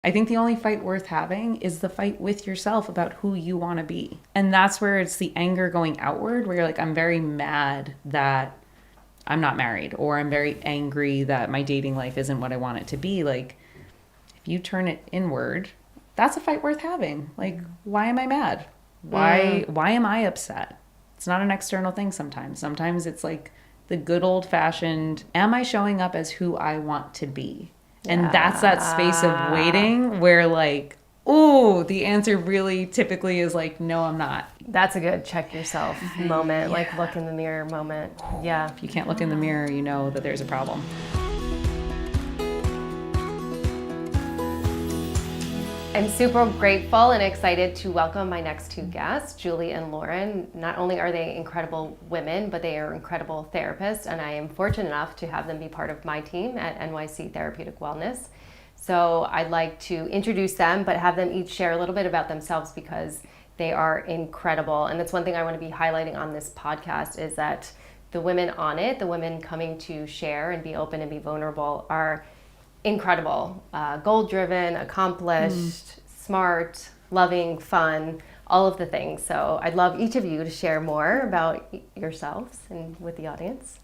I think the only fight worth having is the fight with yourself about who you want to be. And that's where it's the anger going outward, where you're like, I'm very mad that I'm not married, or I'm very angry that my dating life isn't what I want it to be. Like, if you turn it inward, that's a fight worth having. Like, why am I mad? Why am I upset? It's not an external thing sometimes. Sometimes it's like the good old fashioned, am I showing up as who I want to be? And that's that space of waiting where like, oh, the answer really typically is like, no, I'm not. That's a good check yourself moment, like look in the mirror moment. Yeah. If you can't look in the mirror, you know that there's a problem. I'm super grateful and excited to welcome my next two guests, Julie and Lauren. Not only are they incredible women, but they are incredible therapists, and I am fortunate enough to have them be part of my team at NYC Therapeutic Wellness. So I'd like to introduce them, but have them each share a little bit about themselves because they are incredible. And that's one thing I want to be highlighting on this podcast is that the women on it, the women coming to share and be open and be vulnerable are incredible, goal-driven, accomplished, smart, loving, fun, all of the things. So I'd love each of you to share more about yourselves and with the audience.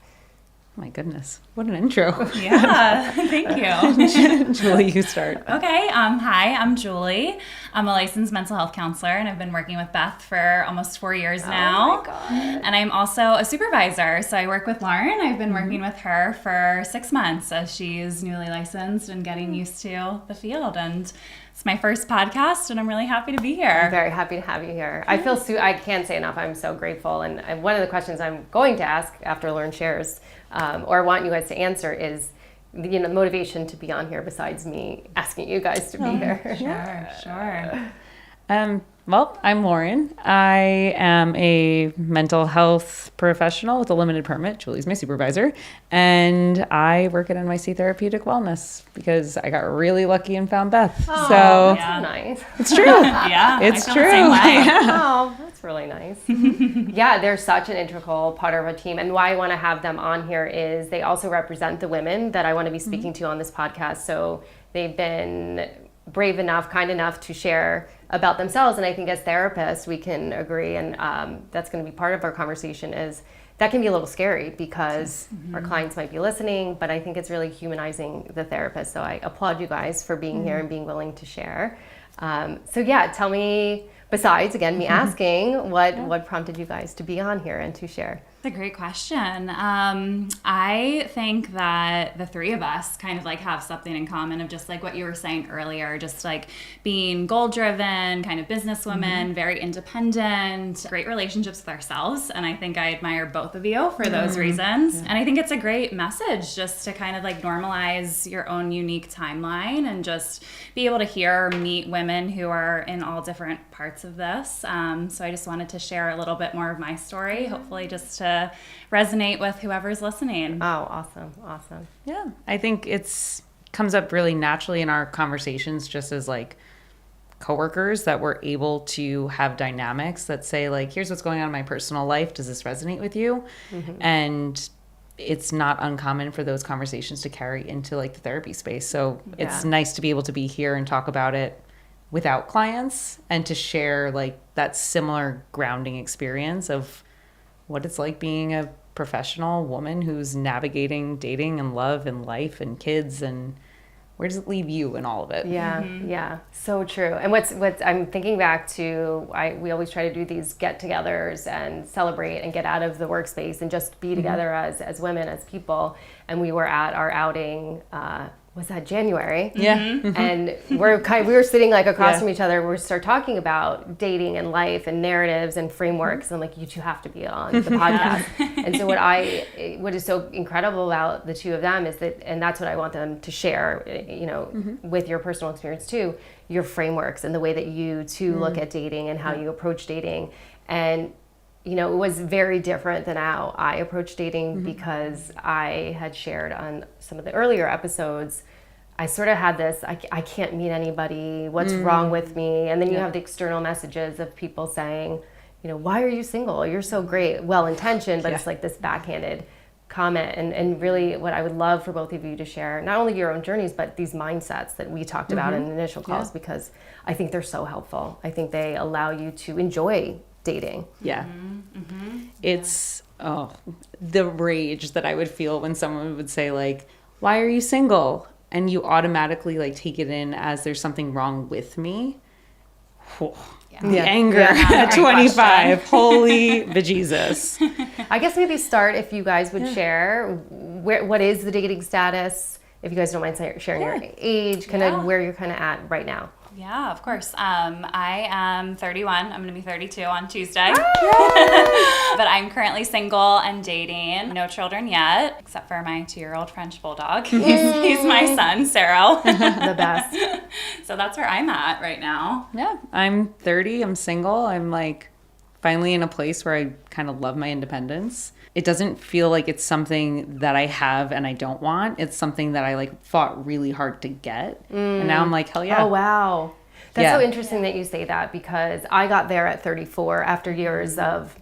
My goodness, what an intro. Yeah, thank you. Julie, you start. Okay, hi, I'm Julie. I'm a licensed mental health counselor, and I've been working with Beth for almost 4 years now. Oh my God. And I'm also a supervisor, so I work with Lauren. I've been working with her for 6 months as she's newly licensed and getting used to the field. And it's my first podcast, and I'm really happy to be here. I'm very happy to have you here. I feel I can't say enough. I'm so grateful. And one of the questions I'm going to ask after Lauren shares, or I want you guys to answer, is the motivation to be on here besides me asking you guys to be here. Sure. Well, I'm Lauren. I am a mental health professional with a limited permit. Julie's my supervisor. And I work at NYC Therapeutic Wellness because I got really lucky and found Beth. Oh, so that's nice. It's true. Yeah, It's I feel true. the same way. Oh, that's really nice. Yeah, they're such an integral part of our team. And why I want to have them on here is they also represent the women that I want to be speaking to on this podcast. So they've been brave enough, kind enough to share about themselves. And I think as therapists, we can agree, and that's going to be part of our conversation, is that can be a little scary because our clients might be listening, but I think it's really humanizing the therapist. So I applaud you guys for being here and being willing to share. So yeah, tell me, besides, again, me asking, what prompted you guys to be on here and to share? That's a great question. I think that the three of us kind of like have something in common of just like what you were saying earlier, just like being goal-driven, kind of businesswomen, very independent, great relationships with ourselves. And I think I admire both of you for those reasons. And I think it's a great message just to kind of like normalize your own unique timeline and just be able to hear or meet women who are in all different parts of this. So I just wanted to share a little bit more of my story, hopefully just to resonate with whoever's listening. Oh, awesome. Yeah, I think it's comes up really naturally in our conversations just as like coworkers that we're able to have dynamics that say like, here's what's going on in my personal life. Does this resonate with you? And it's not uncommon for those conversations to carry into like the therapy space. So it's nice to be able to be here and talk about it without clients and to share like that similar grounding experience of what it's like being a professional woman who's navigating dating and love and life and kids, and where does it leave you in all of it? Yeah, so true. And what's I'm thinking back to, we always try to do these get-togethers and celebrate and get out of the workspace and just be together as women, as people. And we were at our outing. Was that January? Yeah. And we were sitting like across from each other. We start talking about dating and life and narratives and frameworks. And like, you two have to be on the podcast. And so what is so incredible about the two of them is that, and that's what I want them to share, with your personal experience too, your frameworks and the way that you two look at dating and how you approach dating. And it was very different than how I approached dating because I had shared on some of the earlier episodes, I sort of had this, I can't meet anybody, what's wrong with me? And then you have the external messages of people saying, why are you single? You're so great. Well-intentioned, but it's like this backhanded comment and really what I would love for both of you to share, not only your own journeys, but these mindsets that we talked about in the initial calls, because I think they're so helpful. I think they allow you to enjoy dating. Yeah. It's, the rage that I would feel when someone would say like, why are you single? And you automatically like take it in as there's something wrong with me. The anger at 25. Holy bejesus. I guess maybe start if you guys would share what is the dating status, if you guys don't mind sharing your age, kind of where you're kind of at right now. Yeah, of course. I am 31. I'm going to be 32 on Tuesday. But I'm currently single and dating. No children yet, except for my 2-year-old French bulldog. He's my son, Sarah. The best. So that's where I'm at right now. Yeah. I'm 30. I'm single. I'm like finally in a place where I kind of love my independence. It doesn't feel like it's something that I have and I don't want. It's something that I like fought really hard to get. And now I'm like, hell yeah. Oh, wow. That's so interesting that you say that, because I got there at 34 after years of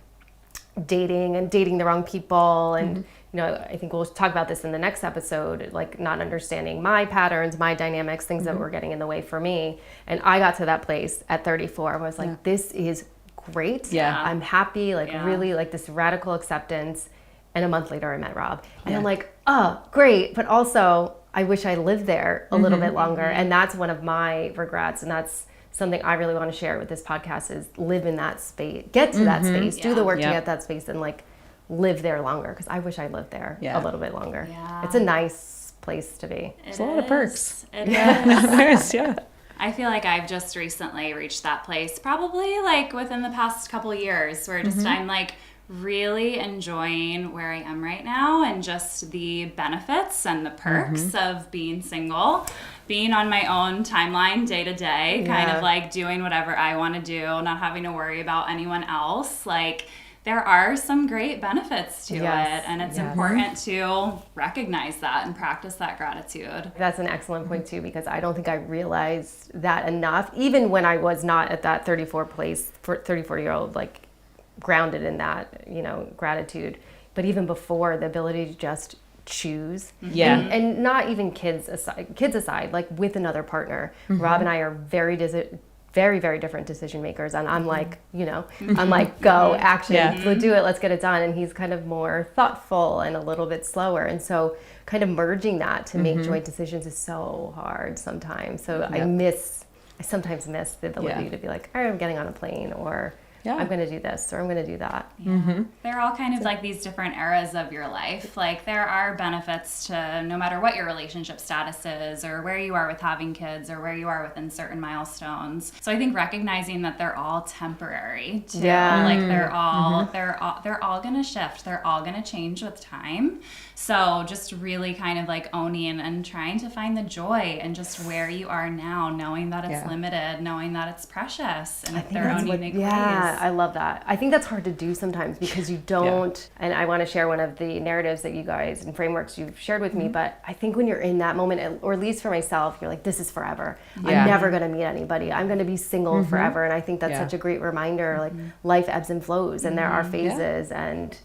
dating and dating the wrong people. And, you know, I think we'll talk about this in the next episode, like not understanding my patterns, my dynamics, things that were getting in the way for me. And I got to that place at 34. I was like, this is great. Yeah. I'm happy, like really like this radical acceptance. And a month later I met Rob. And I'm like, oh, great. But also I wish I lived there a little bit longer. And that's one of my regrets. And that's something I really want to share with this podcast, is live in that space, get to that space, do the work to get that space, and like live there longer. Because I wish I lived there a little bit longer. Yeah. It's a nice place to be. There's a lot of perks. It is. There's, I feel like I've just recently reached that place, probably like within the past couple years, where just I'm like really enjoying where I am right now, and just the benefits and the perks of being single, being on my own timeline day to day, kind of like doing whatever I want to do, not having to worry about anyone else. Like, there are some great benefits to it, and it's important to recognize that and practice that gratitude. That's an excellent point too, because I don't think I realized that enough, even when I was not at that 34-year-old, like grounded in that, you know, gratitude. But even before, the ability to just choose, and not even kids aside, like with another partner. Rob and I are very, very different decision makers, and I'm like, you know, I'm like, go, action, let's do it, let's get it done. And he's kind of more thoughtful and a little bit slower, and so kind of merging that to make joint decisions is so hard sometimes. So I sometimes miss the ability to be like, all right, I'm getting on a plane, or I'm going to do this, or I'm going to do that. They're all kind of like these different eras of your life. Like, there are benefits to no matter what your relationship status is, or where you are with having kids, or where you are within certain milestones. So I think recognizing that they're all temporary too. Like, they're all going to shift. They're all going to change with time. So just really kind of like owning and trying to find the joy in just where you are now, knowing that it's limited, knowing that it's precious, and their own unique ways. I love that. I think that's hard to do sometimes, because you don't, and I want to share one of the narratives that you guys and frameworks you've shared with me, but I think when you're in that moment, or at least for myself, you're like, this is forever. I'm never going to meet anybody. I'm going to be single forever. And I think that's such a great reminder, like life ebbs and flows, and there are phases, and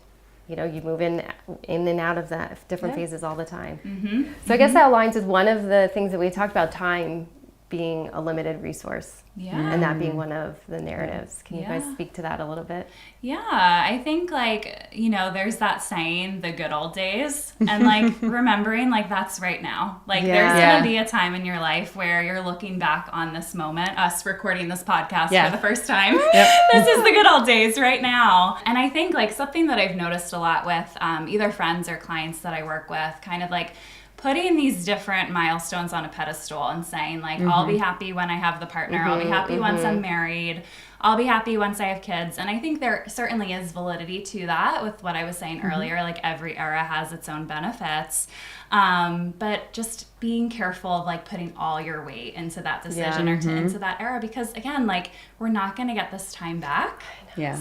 you know, you move in and out of that different phases all the time. So I guess that aligns with one of the things that we talked about, time being a limited resource, and that being one of the narratives. Can you guys speak to that a little bit? Yeah, I think, like, you know, there's that saying, the good old days, and like remembering like that's right now. Like there's gonna be a time in your life where you're looking back on this moment, us recording this podcast for the first time. This is the good old days right now. And I think like something that I've noticed a lot with either friends or clients that I work with, kind of like putting these different milestones on a pedestal and saying like, I'll be happy when I have the partner, I'll be happy once I'm married, I'll be happy once I have kids. And I think there certainly is validity to that with what I was saying earlier, like every era has its own benefits. But just being careful of like putting all your weight into that decision or into that era, because again, like we're not going to get this time back.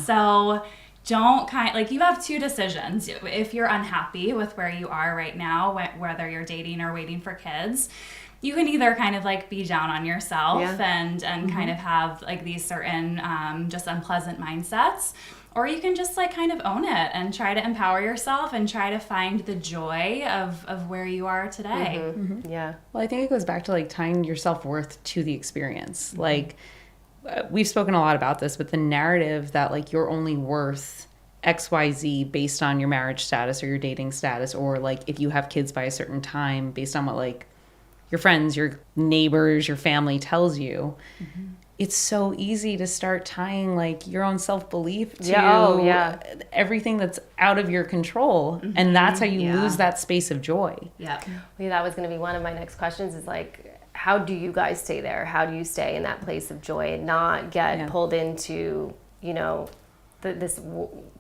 So don't like you have two decisions. If you're unhappy with where you are right now, whether you're dating or waiting for kids, you can either kind of like be down on yourself and kind of have like these certain just unpleasant mindsets, Or you can just like kind of own it and try to empower yourself and try to find the joy of where you are today. Yeah. Well, I think it goes back to like tying your self-worth to the experience. Like we've spoken a lot about this, but the narrative that like you're only worth XYZ based on your marriage status or your dating status, or like if you have kids by a certain time based on what like your friends, your neighbors, your family tells you. It's so easy to start tying like your own self-belief to everything that's out of your control. And that's how you lose that space of joy. Yeah. Well, that was going to be one of my next questions is like, how do you guys stay there? How do you stay in that place of joy and not get pulled into, you know, this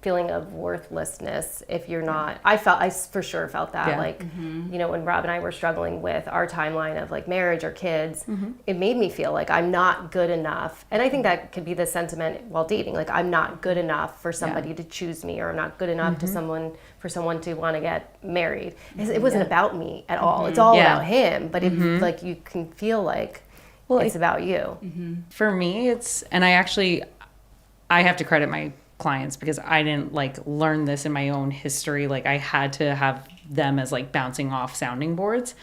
feeling of worthlessness if you're not. I for sure felt that like, you know, when Rob and I were struggling with our timeline of like marriage or kids, it made me feel like I'm not good enough. And I think that could be the sentiment while dating. Like I'm not good enough for somebody to choose me, or I'm not good enough to someone to want to get married. It wasn't about me at all. It's all about him. But it, like you can feel like it's about you. For me, I have to credit my clients because I didn't like learn this in my own history. Like I had to have them as like bouncing off sounding boards,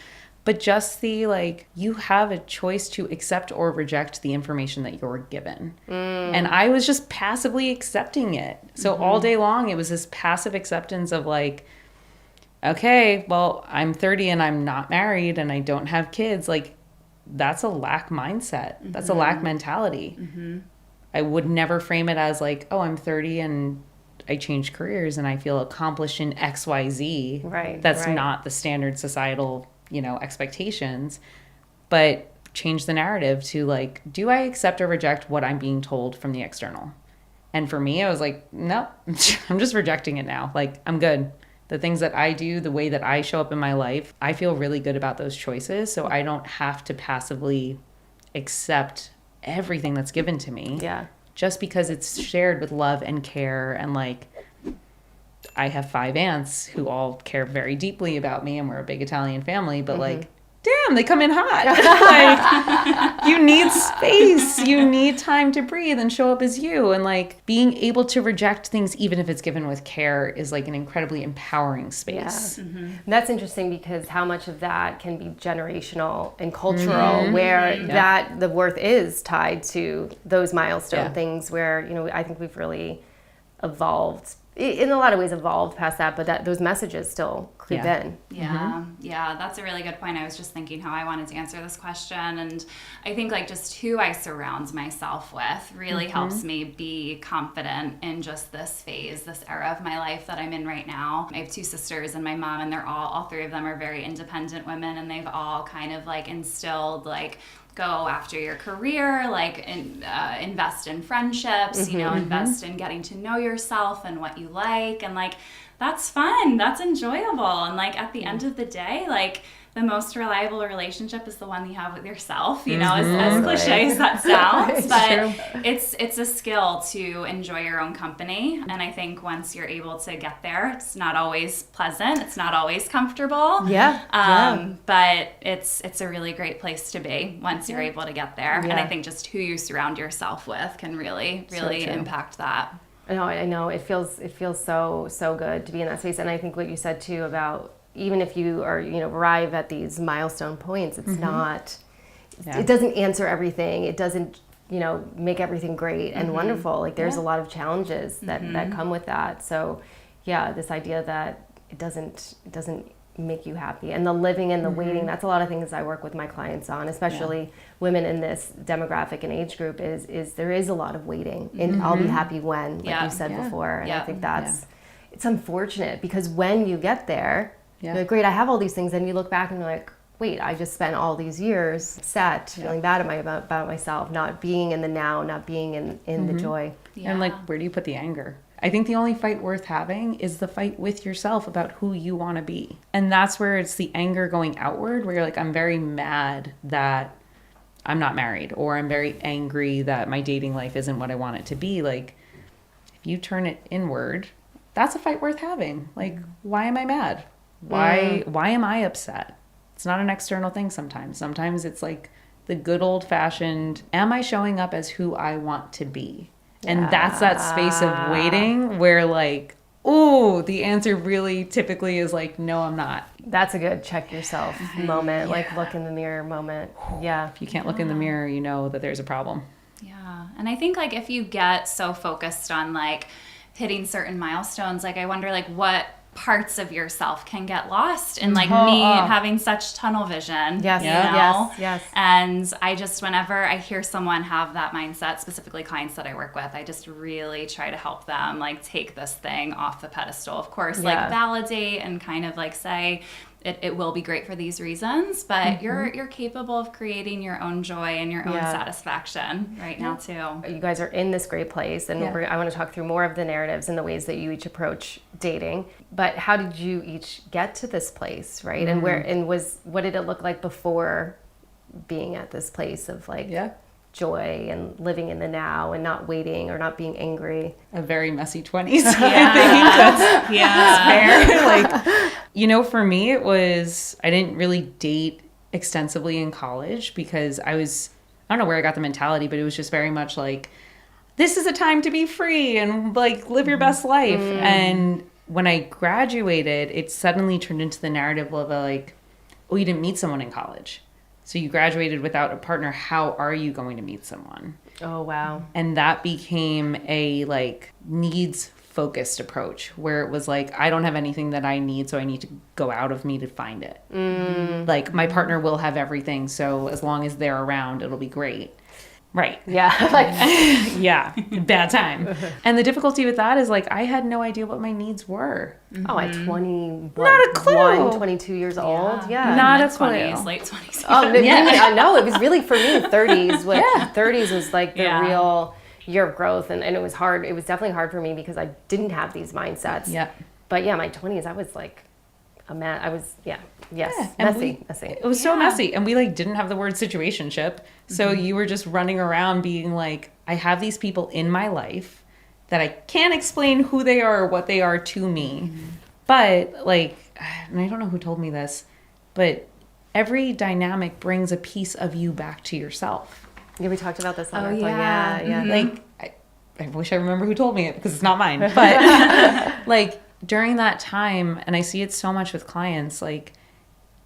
but just the like, you have a choice to accept or reject the information that you're given. And I was just passively accepting it. So all day long, it was this passive acceptance of like, okay, well, I'm 30 and I'm not married and I don't have kids. Like that's a lack mindset. That's a lack mentality. I would never frame it as like, oh, I'm 30 and I changed careers and I feel accomplished in XYZ. Right. That's not the standard societal, you know, expectations. But change the narrative to like, do I accept or reject what I'm being told from the external? And for me, I was like, no, I'm just rejecting it now. Like, I'm good. The things that I do, the way that I show up in my life, I feel really good about those choices. So I don't have to passively accept everything that's given to me. Yeah. Just because it's shared with love and care. And like, I have 5 aunts who all care very deeply about me and we're a big Italian family, but like, damn, they come in hot. Like, you need space. You need time to breathe and show up as you. And like being able to reject things, even if it's given with care, is like an incredibly empowering space. Yeah. That's interesting because how much of that can be generational and cultural, where that the worth is tied to those milestone things where, you know, I think we've really evolved in a lot of ways past that, but that those messages still creep in. Yeah, that's a really good point. I was just thinking how I wanted to answer this question, and I think like just who I surround myself with really helps me be confident in just this phase, this era of my life that I'm in right now. I have 2 sisters and my mom, and they're all 3 of them are very independent women, and they've all kind of like instilled like, go after your career, like invest in friendships, you know, invest in getting to know yourself and what you like. And like, that's fun. That's enjoyable. And like, at the end of the day, like the most reliable relationship is the one you have with yourself, you know, as cliche as that sounds, but it's a skill to enjoy your own company. And I think once you're able to get there, it's not always pleasant. It's not always comfortable. But it's a really great place to be once you're able to get there. And I think just who you surround yourself with can really impact that. I know. It feels so good to be in that space. And I think what you said too about even if you are, you know, arrive at these milestone points, it's not, it doesn't answer everything. It doesn't, you know, make everything great and wonderful. Like there's a lot of challenges that come with that. So yeah, this idea that it doesn't make you happy, and the living and the waiting, that's a lot of things I work with my clients on, especially women in this demographic and age group is there is a lot of waiting, and I'll be happy when, like you said before. And I think that's, it's unfortunate because when you get there, you're like, great, I have all these things, and you look back and you're like, wait, I just spent all these years sad, feeling bad about myself, not being in the now, not being in the joy. And like, where do you put the anger? I think the only fight worth having is the fight with yourself about who you want to be. And that's where it's the anger going outward, where you're like, I'm very mad that I'm not married, or I'm very angry that my dating life isn't what I want it to be. Like, if you turn it inward, that's a fight worth having. Like, why am I mad? Why am I upset? It's not an external thing sometimes. Sometimes it's like the good old fashioned, am I showing up as who I want to be? And that's that space of waiting where like, oh, the answer really typically is like, no, I'm not. That's a good check yourself moment, like look in the mirror moment. Yeah. If you can't look in the mirror, you know that there's a problem. Yeah. And I think like if you get so focused on like hitting certain milestones, like I wonder like what parts of yourself can get lost in like me having such tunnel vision. Yes. You know? Yes. And I just, whenever I hear someone have that mindset, specifically clients that I work with, I just really try to help them like take this thing off the pedestal. Of course, like validate and kind of like say, it will be great for these reasons, but you're capable of creating your own joy and your own satisfaction right now too. You guys are in this great place, and I want to talk through more of the narratives and the ways that you each approach dating. But how did you each get to this place, right? And what did it look like before being at this place of like joy and living in the now and not waiting or not being angry? A very messy 20s. I think that's fair. Like, you know, for me, it was, I didn't really date extensively in college because I don't know where I got the mentality, but it was just very much like, this is a time to be free and like live your best life. And when I graduated, it suddenly turned into the narrative of like, oh, you didn't meet someone in college. So you graduated without a partner. How are you going to meet someone? Oh, wow. And that became a like needs focused approach where it was like, I don't have anything that I need, so I need to go out of me to find it. Like my partner will have everything, so as long as they're around, it'll be great. Right. Yeah. Like, yeah. Bad time. And the difficulty with that is like, I had no idea what my needs were. oh, at 21, Not a clue. 22 years old. Yeah. Not a Mid-20s, clue. late 20s. Oh, I know. It was really for me 30s. 30s was like the real year of growth. And it was hard. It was definitely hard for me because I didn't have these mindsets. Yeah. But yeah, my 20s, I was like a man. I was, messy. It was so messy. And we like didn't have the word situationship. So you were just running around being like, I have these people in my life that I can't explain who they are or what they are to me. But like, and I don't know who told me this, but every dynamic brings a piece of you back to yourself. Yeah, we talked about this on our yeah. Like, I wish I remember who told me it because it's not mine. But like during that time, and I see it so much with clients, like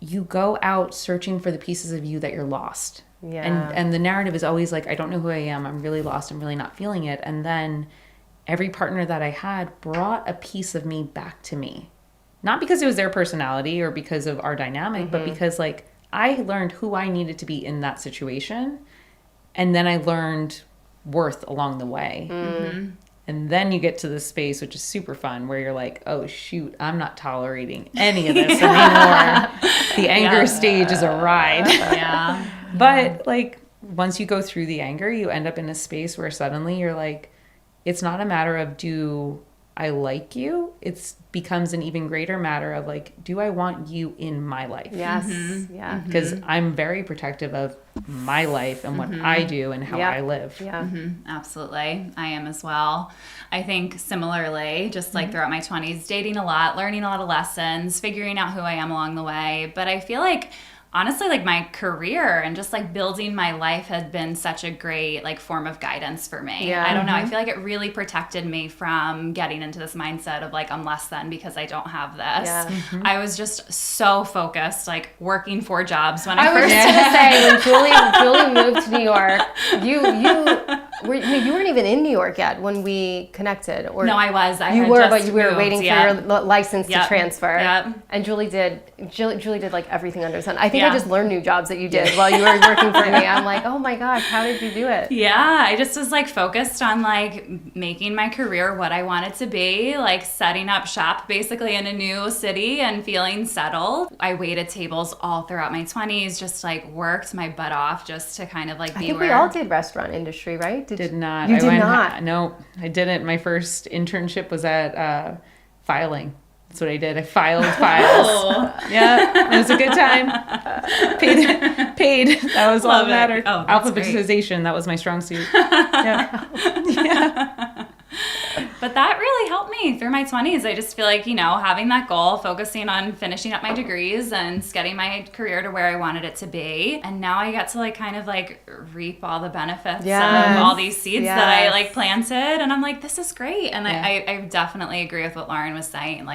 you go out searching for the pieces of you that you're lost. Yeah. And the narrative is always like, I don't know who I am. I'm really lost. I'm really not feeling it. And then every partner that I had brought a piece of me back to me. Not because it was their personality or because of our dynamic, but because like I learned who I needed to be in that situation. And then I learned worth along the way. And then you get to this space, which is super fun, where you're like, oh, shoot, I'm not tolerating any of this anymore. The anger stage is a ride. But like once you go through the anger, you end up in a space where suddenly you're like, it's not a matter of do I like you? It becomes an even greater matter of like, do I want you in my life? Yes. Yeah. Because I'm very protective of my life and what I do and how I live. Yeah. Absolutely. I am as well. I think similarly, just like throughout my 20s, dating a lot, learning a lot of lessons, figuring out who I am along the way. But I feel like honestly, like my career and just like building my life had been such a great like form of guidance for me. Yeah. I don't know. I feel like it really protected me from getting into this mindset of like, I'm less than because I don't have this. Yeah. I was just so focused, like working 4 jobs when I was first just gonna say when Julie moved to New York, you weren't even in New York yet when we connected. Or No, I was. You were, but you were waiting for your license to transfer. Yep. And Julie did like everything under the sun. I think I just learned new jobs that you did while you were working for me. I'm like, oh my gosh, how did you do it? Yeah, I just was like focused on like making my career what I wanted to be, like setting up shop basically in a new city and feeling settled. I waited tables all throughout my 20s, just like worked my butt off just to kind of like be I think where... we all did restaurant industry, right? Did not. You did not? No, I didn't. My first internship was at filing. That's what I did. I filed files. Yeah, it was a good time. Paid. That was all that mattered. Oh, that's alphabetization. Great. That was my strong suit. Yeah. But that really helped me through my 20s. I just feel like, having that goal, focusing on finishing up my degrees and getting my career to where I wanted it to be. And now I get to kind of reap all the benefits of all these seeds that I planted. And I'm like, this is great. And I definitely agree with what Lauren was saying.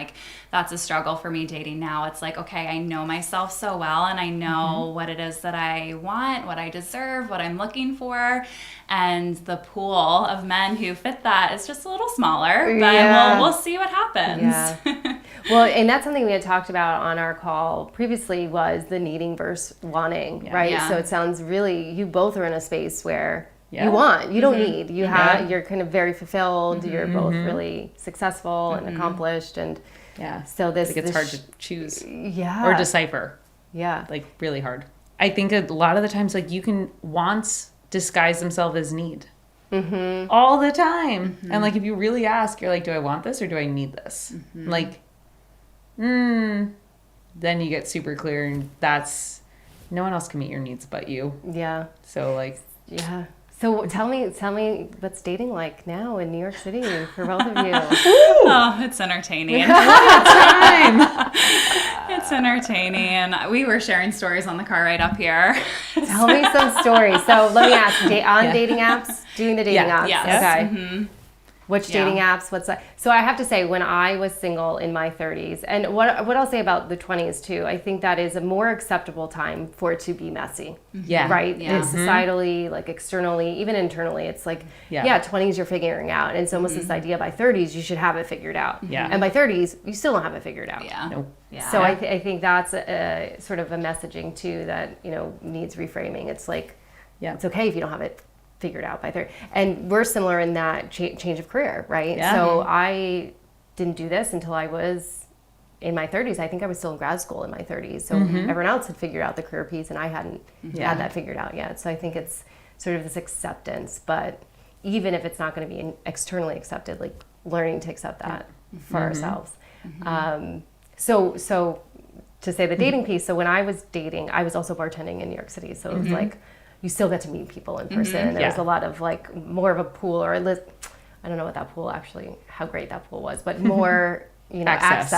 That's a struggle for me dating now. It's okay, I know myself so well and I know what it is that I want, what I deserve, what I'm looking for. And the pool of men who fit that is just a little smaller, but we'll see what happens. Yeah. Well, and that's something we had talked about on our call previously was the needing versus wanting, right? Yeah. So it sounds really, you both are in a space where you want, you don't need, you're kind of very fulfilled, you're both really successful and accomplished, and so it's hard to choose or decipher. Yeah. Really hard. I think a lot of the times, you can wants disguise themselves as need all the time. And if you really ask, you're do I want this or do I need this? Then you get super clear, and that's no one else can meet your needs but you. Yeah. So yeah. So tell me what's dating like now in New York City for both of you. Oh, it's entertaining. What a time. It's entertaining. We were sharing stories on the car ride up here. Tell me some stories. So let me ask, on dating apps, doing the dating apps. Yes. Okay. Which dating apps? What's that? So I have to say, when I was single in my 30s, and what I'll say about the 20s too, I think that is a more acceptable time for it to be messy. Yeah. Right? Yeah. It's societally, externally, even internally, it's 20s you're figuring out. And it's almost this idea by 30s you should have it figured out. Yeah. And by 30s you still don't have it figured out. Yeah. Nope. Yeah. So I think that's a sort of a messaging too that, needs reframing. It's it's okay if you don't have it figured out by 30. And we're similar in that change of career, right? Yeah. So I didn't do this until I was in my 30s. I think I was still in grad school in my 30s. So everyone else had figured out the career piece and I hadn't had that figured out yet. So I think it's sort of this acceptance, but even if it's not going to be externally accepted, learning to accept that for ourselves. So to say the dating piece, so when I was dating, I was also bartending in New York City. So it was you still get to meet people in person. And there was a lot of more of a pool, or at least, I don't know what that pool actually, how great that pool was, but more, access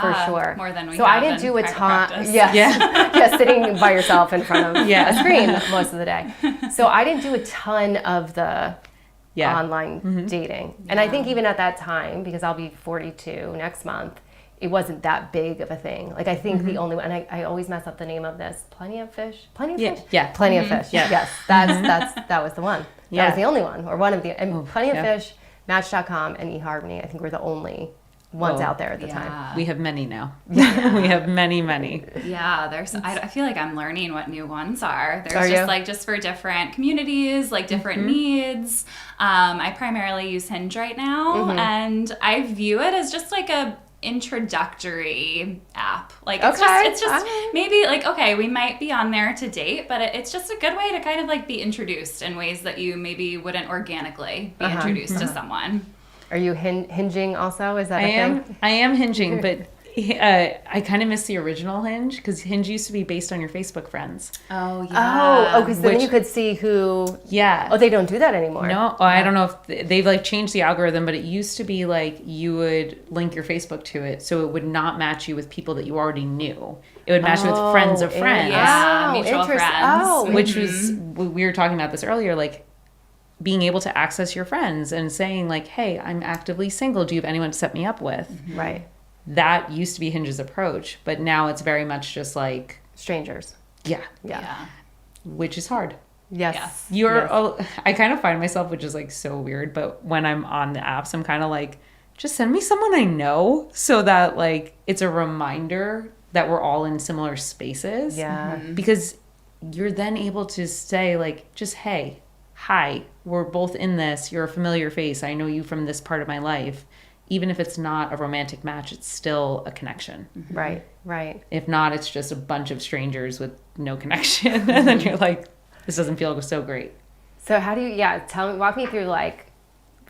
for sure. More than we So have I didn't in do a private ton. practice. Yeah, sitting by yourself in front of a screen most of the day. So I didn't do a ton of the online dating. And I think even at that time, because I'll be 42 next month, it wasn't that big of a thing. I think the only one, and I always mess up the name of this, Plenty of Fish? Plenty of Fish? Yeah. Plenty of Fish. Yeah. Yes, that was the one. That was the only one, or one of the, and Plenty of Fish, Match.com, and eHarmony, I think were the only ones out there at the time. We have many now. We have many. Yeah, I feel like I'm learning what new ones are. There's Are just you? just for different communities, different needs. I primarily use Hinge right now, and I view it as just a introductory app. It's just maybe okay, we might be on there to date, but it's just a good way to kind of be introduced in ways that you maybe wouldn't organically be introduced to someone. Are you hinging also? Is that a thing? I am hinging, but I kind of miss the original Hinge, because Hinge used to be based on your Facebook friends. Oh, yeah. Because then you could see who... Yeah. Oh, they don't do that anymore. No, I don't know if they've changed the algorithm, but it used to be you would link your Facebook to it, so it would not match you with people that you already knew. It would match you with friends of friends. Yeah, mutual friends. Oh, which was, we were talking about this earlier, being able to access your friends and saying hey, I'm actively single. Do you have anyone to set me up with? Right. That used to be Hinge's approach, but now it's very much just strangers. Yeah. Which is hard. Yes. I kind of find myself, which is so weird, but when I'm on the apps, I'm kind of just send me someone I know, so that it's a reminder that we're all in similar spaces. Yeah. Because you're then able to say just, hey, hi, we're both in this. You're a familiar face. I know you from this part of my life. Even if it's not a romantic match, it's still a connection. Right. If not, it's just a bunch of strangers with no connection. And then you're this doesn't feel so great. So how do you, walk me through,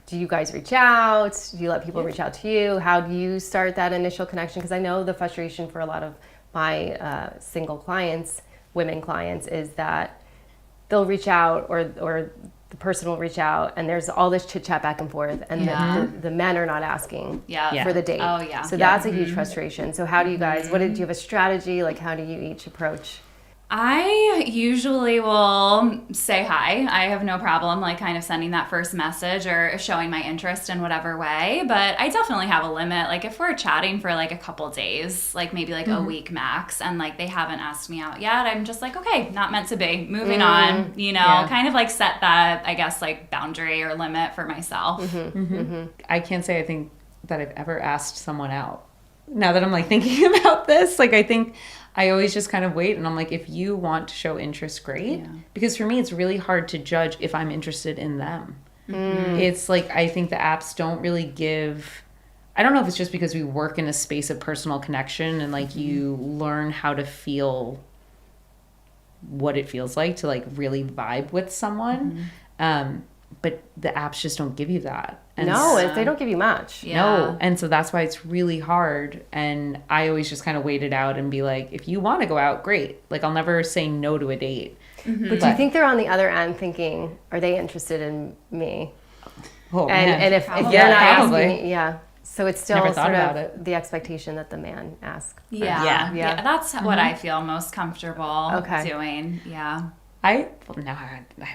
do you guys reach out? Do you let people reach out to you? How do you start that initial connection? Because I know the frustration for a lot of my single clients, women clients, is that they'll reach out or the person will reach out and there's all this chit chat back and forth, and the men are not asking for the date. Oh yeah. So that's a huge frustration. So how do you guys? Do you have a strategy? Like, how do you each approach? I usually will say hi. I have no problem like kind of sending that first message or showing my interest in whatever way, but I definitely have a limit. Like if we're chatting for like a couple days, like maybe like a week max, and like they haven't asked me out yet, I'm just like, okay, not meant to be, moving on, kind of like set that, I guess, like boundary or limit for myself. I can't say I think that I've ever asked someone out. Now that I'm like thinking about this, like I think I always just kind of wait, and I'm like, if you want to show interest, great. Yeah. Because for me, it's really hard to judge if I'm interested in them. It's like, I think the apps don't really give, I don't know if it's just because we work in a space of personal connection and like you learn how to feel what it feels like to like really vibe with someone. But the apps just don't give you that. And they don't give you much. No. And so that's why it's really hard. And I always just kind of wait it out and be like, if you want to go out, great. Like, I'll never say no to a date. But do you think they're on the other end thinking, are they interested in me? Oh, and if they're not asking me, so it's still sort of the expectation that the man asks. Yeah. That's what I feel most comfortable doing. Yeah. I've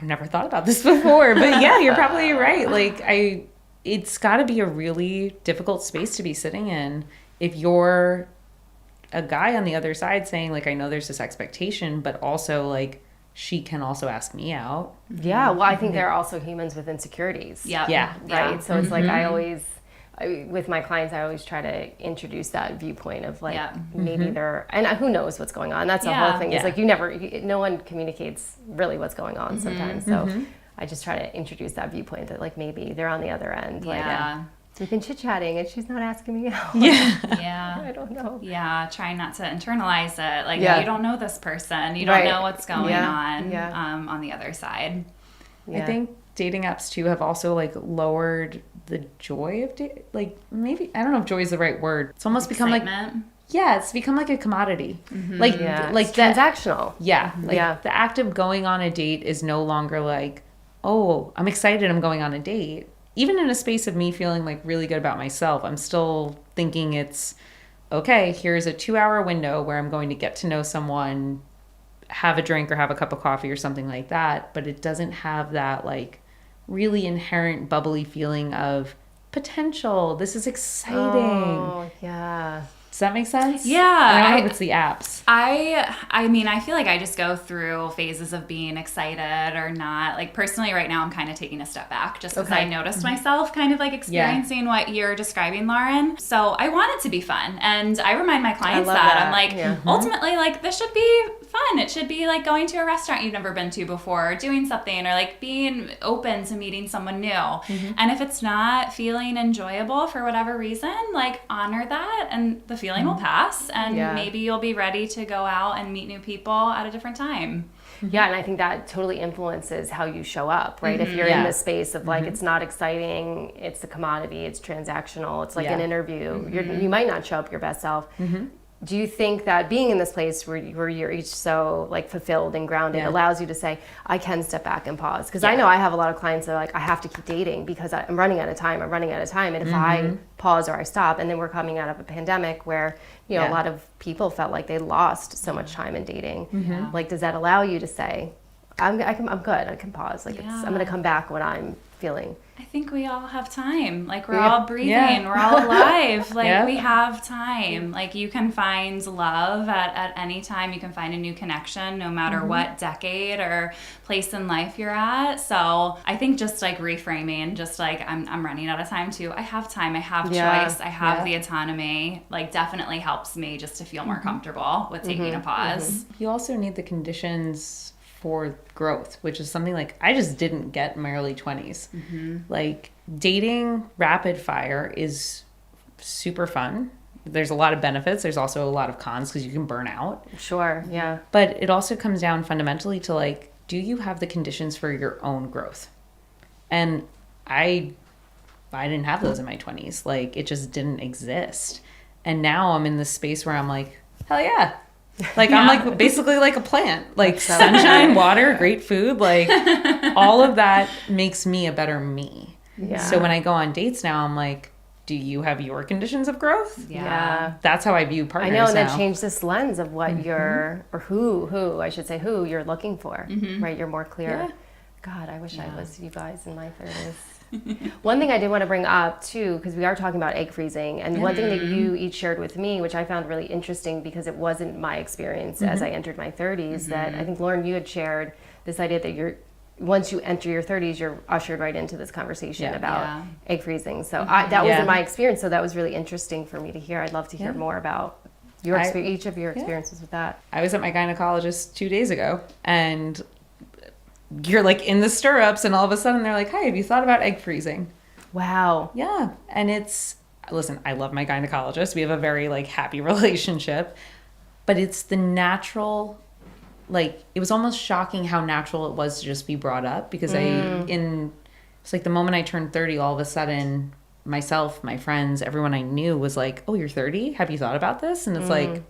never thought about this before, but yeah, you're probably right. Like it's got to be a really difficult space to be sitting in if you're a guy on the other side saying like, I know there's this expectation, but also like she can also ask me out. Yeah. Well, I think they're also humans with insecurities. Yeah. Right. So it's like, with my clients, I always try to introduce that viewpoint of like, maybe they're, and who knows what's going on. That's the whole thing. It's like, no one communicates really what's going on sometimes. So I just try to introduce that viewpoint that like, maybe they're on the other end. Like, we've been chit-chatting and she's not asking me out. I don't know. Trying not to internalize it. Like, you don't know this person. You don't know what's going on the other side. I think dating apps too have also like lowered the joy of like, maybe, I don't know if joy is the right word. It's almost Excitement. become like, it's become like a commodity. Like transactional. The act of going on a date is no longer like, oh, I'm excited I'm going on a date. Even in a space of me feeling like really good about myself, I'm still thinking it's, okay, here's a 2-hour window where I'm going to get to know someone, have a drink or have a cup of coffee or something like that. But it doesn't have that like really inherent bubbly feeling of potential. This is exciting. Oh, yeah. Does that make sense? Yeah. I don't know if it's the apps. I mean, I feel like I just go through phases of being excited or not. Like personally right now I'm kind of taking a step back just because I noticed myself kind of like experiencing what you're describing, Lauren. So I want it to be fun. And I remind my clients that. I'm like, ultimately, like this should be fun. It should be like going to a restaurant you've never been to before, or doing something, or like being open to meeting someone new. And if it's not feeling enjoyable for whatever reason, like honor that, and the feeling will pass, and maybe you'll be ready to go out and meet new people at a different time. Yeah, and I think that totally influences how you show up, right? If you're in this space of like, it's not exciting, it's a commodity, it's transactional, it's like an interview, you might not show up your best self. Do you think that being in this place where you're each so like fulfilled and grounded allows you to say, I can step back and pause? Because I know I have a lot of clients that are like, I have to keep dating because I'm running out of time. And if I pause or I stop, and then we're coming out of a pandemic where, a lot of people felt like they lost so much time in dating. Like, does that allow you to say, I'm good, I can pause. Like, I'm going to come back when I'm feeling. I think we all have time. Like, we're all breathing. We're all alive. Like, we have time. Like, you can find love at any time. You can find a new connection no matter what decade or place in life you're at. So I think just like reframing, just like I'm running out of time too. I have time. I have choice. I have the autonomy. Like, definitely helps me just to feel more comfortable with taking a pause. You also need the conditions for growth, which is something like I just didn't get in my early 20s. Like, dating rapid fire is super fun. There's a lot of benefits. There's also a lot of cons because you can burn out. Sure, yeah. But it also comes down fundamentally to like, do you have the conditions for your own growth? And I didn't have those in my 20s. Like, it just didn't exist. And now I'm in this space where I'm like, hell yeah. Like I'm like basically like a plant, like sunshine, water, great food, like all of that makes me a better me. Yeah. So when I go on dates now, I'm like, do you have your conditions of growth? Yeah. That's how I view partners I know, and now. that changed this lens of what you're, or who I should say, who you're looking for, right? You're more clear. Yeah. God, I wish I was you guys in my 30s. One thing I did want to bring up too, because we are talking about egg freezing, and one thing that you each shared with me, which I found really interesting because it wasn't my experience as I entered my 30s, that I think, Lauren, you had shared this idea that once you enter your 30s, you're ushered right into this conversation about egg freezing. So that wasn't my experience, so that was really interesting for me to hear. I'd love to hear more about each of your experiences with that. I was at my gynecologist 2 days ago, and you're like in the stirrups, and all of a sudden they're like, "Hi, have you thought about egg freezing?" Wow. Yeah, and listen, I love my gynecologist. We have a very like happy relationship, but it's the natural. Like, it was almost shocking how natural it was to just be brought up, because it's like the moment I turned 30, all of a sudden, myself, my friends, everyone I knew was like, "Oh, you're 30? Have you thought about this?" And it's like...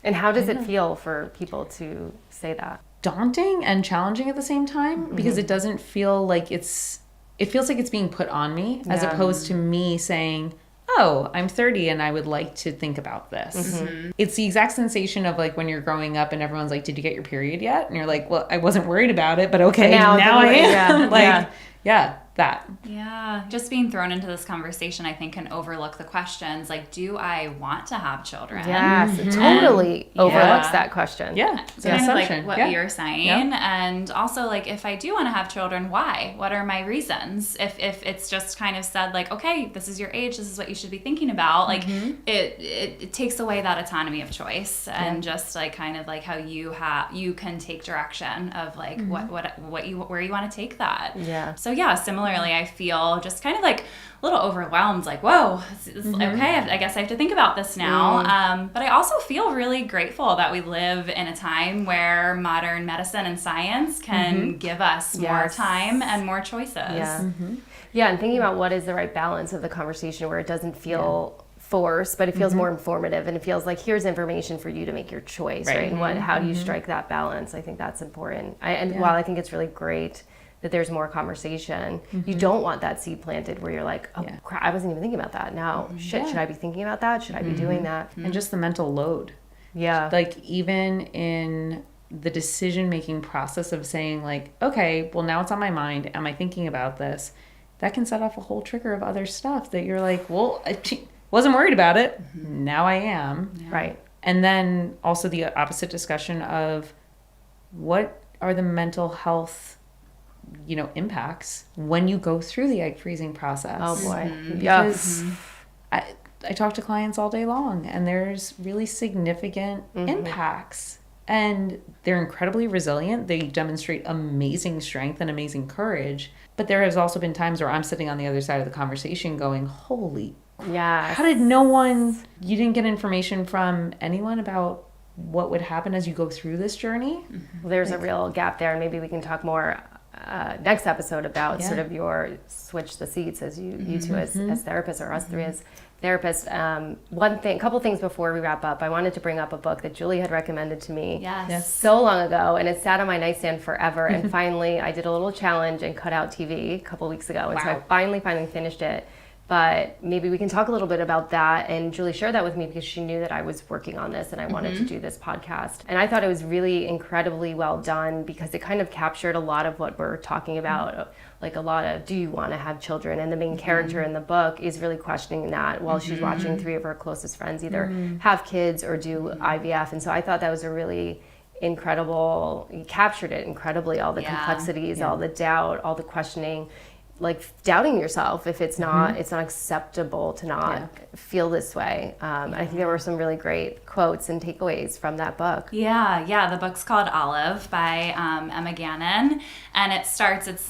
And how does it feel for people to say that? Daunting and challenging at the same time, because it doesn't feel like it feels like it's being put on me, as opposed to me saying, "Oh, I'm 30 and I would like to think about this." It's the exact sensation of like when you're growing up and everyone's like, "Did you get your period yet?" And you're like, "Well, I wasn't worried about it, but okay, now I am." That. Yeah, just being thrown into this conversation, I think, can overlook the questions like, do I want to have children? Yes, it totally overlooks that question. Yeah, So kind of like what you're saying. And also, like, if I do want to have children, why? What are my reasons? If it's just kind of said like, okay, this is your age, this is what you should be thinking about, like it takes away that autonomy of choice and just like kind of like how you can take direction of like where you want to take that. Yeah. So similarly, I feel just kind of like a little overwhelmed, like, whoa, okay, I guess I have to think about this now. But I also feel really grateful that we live in a time where modern medicine and science can give us more time and more choices. Yeah, and thinking about what is the right balance of the conversation where it doesn't feel forced, but it feels more informative, and it feels like here's information for you to make your choice, right? And how do you strike that balance? I think that's important. While I think it's really great that there's more conversation, you don't want that seed planted where you're like, oh crap, I wasn't even thinking about that. Now, should I be thinking about that? Should I be doing that? And just the mental load. Yeah. Like, even in the decision-making process of saying like, okay, well, now it's on my mind. Am I thinking about this? That can set off a whole trigger of other stuff that you're like, well, I wasn't worried about it. Now I am. Right. And then also the opposite discussion of what are the mental health impacts when you go through the egg freezing process. Oh boy. Because I talk to clients all day long, and there's really significant impacts, and they're incredibly resilient. They demonstrate amazing strength and amazing courage. But there has also been times where I'm sitting on the other side of the conversation going, holy, how did you didn't get information from anyone about what would happen as you go through this journey? Well, there's a real gap there, and maybe we can talk more next episode about sort of your switch the seats as you two as therapists, or us three as therapists. Couple things before we wrap up. I wanted to bring up a book that Julie had recommended to me so long ago, and it sat on my nightstand forever. And finally, I did a little challenge and cut out TV a couple weeks ago, and so I finally finished it. But maybe we can talk a little bit about that. And Julie shared that with me because she knew that I was working on this and I wanted to do this podcast. And I thought it was really incredibly well done because it kind of captured a lot of what we're talking about, like a lot of, do you want to have children? And the main character in the book is really questioning that while she's watching three of her closest friends either have kids or do IVF. And so I thought that was a really incredible, you captured it incredibly, all the complexities, all the doubt, all the questioning, like doubting yourself if it's not acceptable to not feel this way. I think there were some really great quotes and takeaways from that book. The book's called Olive by Emma Gannon, and it's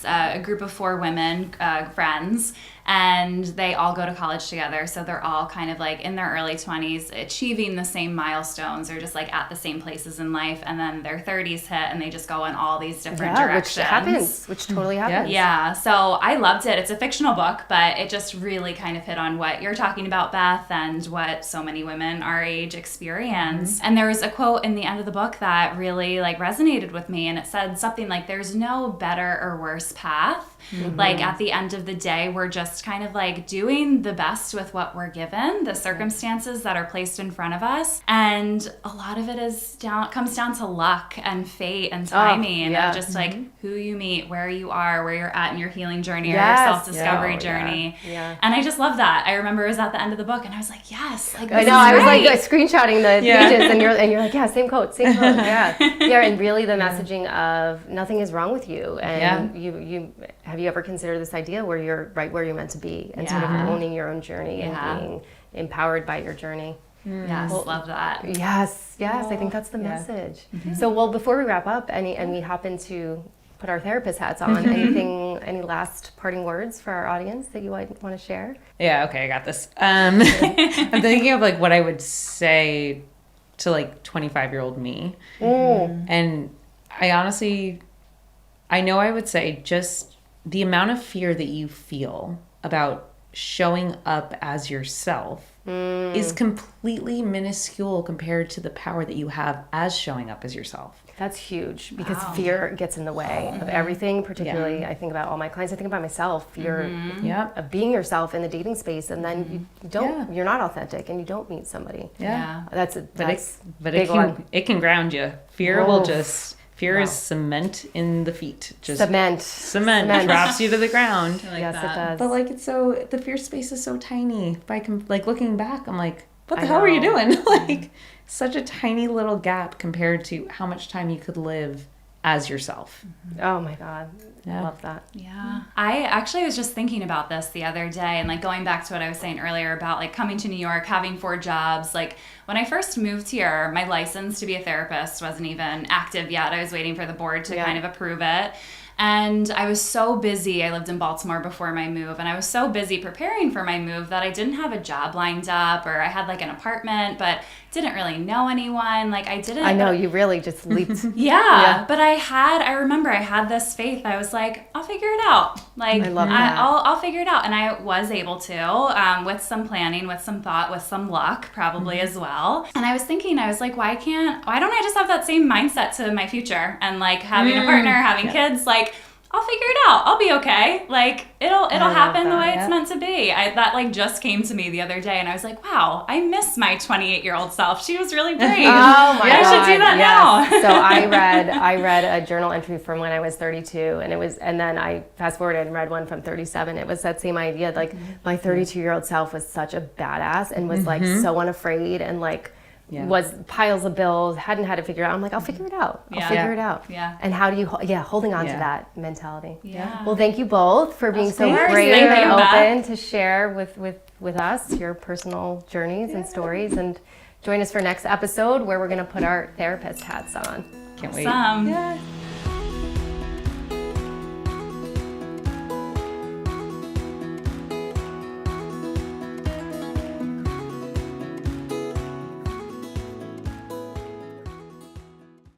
a group of 4 women, friends, and they all go to college together, so they're all kind of like in their early 20s achieving the same milestones or just like at the same places in life, and then their 30s hit and they just go in all these different directions. Which totally happens. So I loved it. It's a fictional book, but it just really kind of hit on what you're talking about, Beth, and what so many women our age experience. And there was a quote in the end of the book that really like resonated with me, and it said something like, there's no better or worse path. Like at the end of the day, we're just kind of like doing the best with what we're given, the circumstances that are placed in front of us. And a lot of it comes down to luck and fate and timing, of just like who you meet, where you are, where you're at in your healing journey or your self-discovery journey. And I just love that. I remember it was at the end of the book and I was like, yes, like I know, I was like screenshotting the pages and you're like, yeah, same quote. And really the messaging of nothing is wrong with you, and you have you ever considered this idea where you're right where you're meant to be, and sort of owning your own journey and being empowered by your journey. Yes, love that. Yes, I think that's the message. So, well, before we wrap up, and we happen to put our therapist hats on, any last parting words for our audience that you want to share? Yeah, okay, I got this. I'm thinking of like what I would say to like 25-year-old me. And I know I would say just the amount of fear that you feel about showing up as yourself is completely minuscule compared to the power that you have as showing up as yourself. That's huge, because fear gets in the way of everything, particularly I think about all my clients, I think about myself, fear of being yourself in the dating space, and then you're not authentic and you don't meet somebody. That's but it can ground you. Fear is cement in the feet. Just cement drops you to the ground. Yes, it does. But like the fear space is so tiny. If I can, like, looking back, I'm like, what the hell were you doing? Like, such a tiny little gap compared to how much time you could live as yourself. Oh my God. Yeah. Love that. Yeah. I actually was just thinking about this the other day, and like going back to what I was saying earlier about like coming to New York, having 4 jobs. Like when I first moved here, my license to be a therapist wasn't even active yet. I was waiting for the board to kind of approve it. And I was so busy. I lived in Baltimore before my move, and I was so busy preparing for my move that I didn't have a job lined up, or I had like an apartment, but didn't really know anyone. Like I know, you really just leaped. But I remember I had this faith. I was like, I'll figure it out. Like, I love that. I'll figure it out. And I was able to, with some planning, with some thought, with some luck, probably as well. And I was thinking, I was like, why don't I just have that same mindset to my future? And like having a partner, having kids, like, I'll figure it out. I'll be okay. Like it'll happen the way it's meant to be. That like just came to me the other day, and I was like, wow, I miss my 28-year-old self. She was really brave. Oh my God. I should do that now. So I read a journal entry from when I was 32, and then I fast forwarded and read one from 37. It was that same idea. Like my 32-year-old self was such a badass and was like so unafraid and like. Was piles of bills, hadn't had it figured out. I'm like, I'll figure it out. I'll figure it out. And how do you, holding on to that mentality. Well, thank you both for being so brave and open to share with us your personal journeys and stories. And join us for next episode where we're going to put our therapist hats on. Can't wait. Awesome.